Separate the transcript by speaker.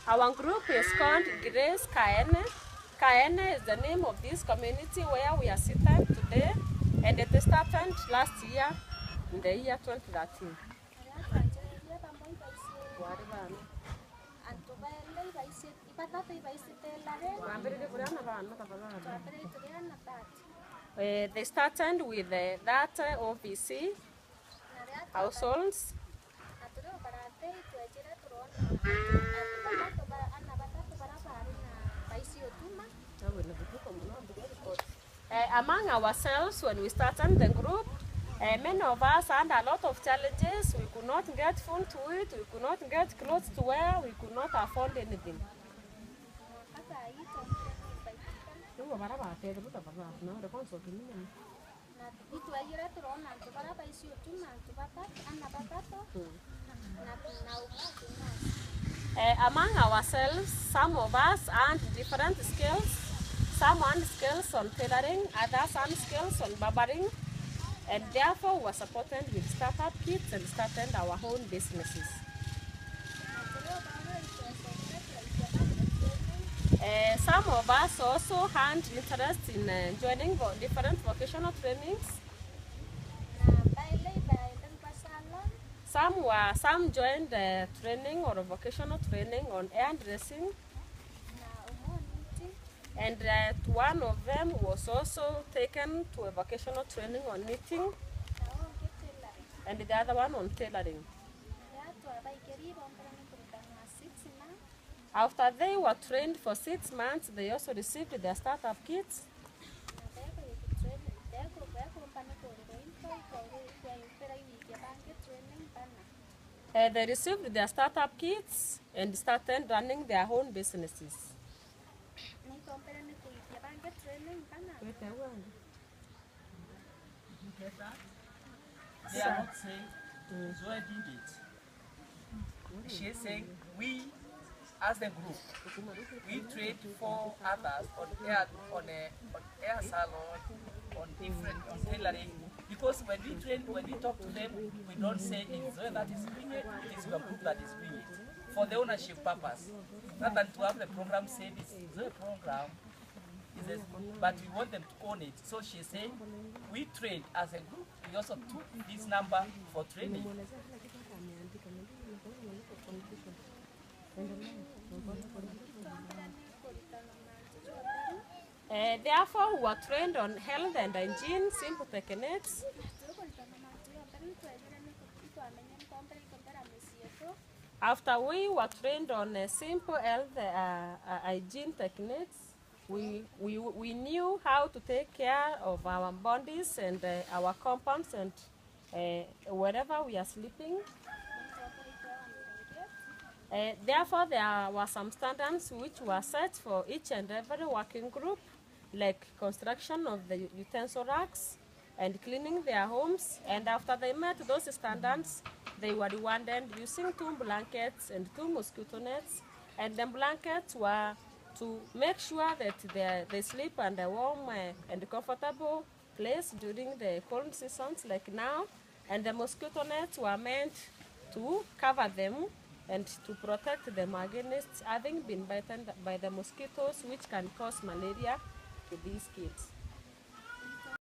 Speaker 1: Our group is called Grace Kaene. Kaene is the name of this community where we are seated today, and it started last year, in the year 2013. They started with that OVC households. Among ourselves, when we started the group, many of us had a lot of challenges. We could not get food to eat, we could not get clothes to wear, we could not afford anything. Among ourselves, some of us had different skills. Some had skills on tailoring, others had skills on barbering, and therefore were supported with startup kits and started our own businesses. Some of us also had interest in joining different vocational trainings. Some joined training or vocational training on hairdressing, and one of them was also taken to a vocational training on knitting, and the other one on tailoring. After they were trained for 6 months, they also received their startup kits. They received their startup kits and started running their own businesses.
Speaker 2: They are not saying Zoe did it. She is saying we, as the group, we trained 4 others on hair salon, on tailoring. Because when we talk to them, we don't say it's Zoe that is doing it, it is your group that is doing it. For the ownership purpose. Rather than to have the program say this is Zoe program, but we want them to own it. So she's saying we trained as a group, we also took this number for training.
Speaker 1: Therefore, we were trained on health and hygiene, simple techniques. After we were trained on simple health hygiene techniques, we knew how to take care of our bodies and our compounds and wherever we are sleeping. Therefore, there were some standards which were set for each and every working group, like construction of the utensil racks and cleaning their homes. And after they met those standards, they were rewarded using 2 blankets and 2 mosquito nets. And the blankets were to make sure that they sleep in a warm and comfortable place during the cold seasons like now. And the mosquito nets were meant to cover them and to protect them against having been bitten by the mosquitoes, which can cause malaria to these kids.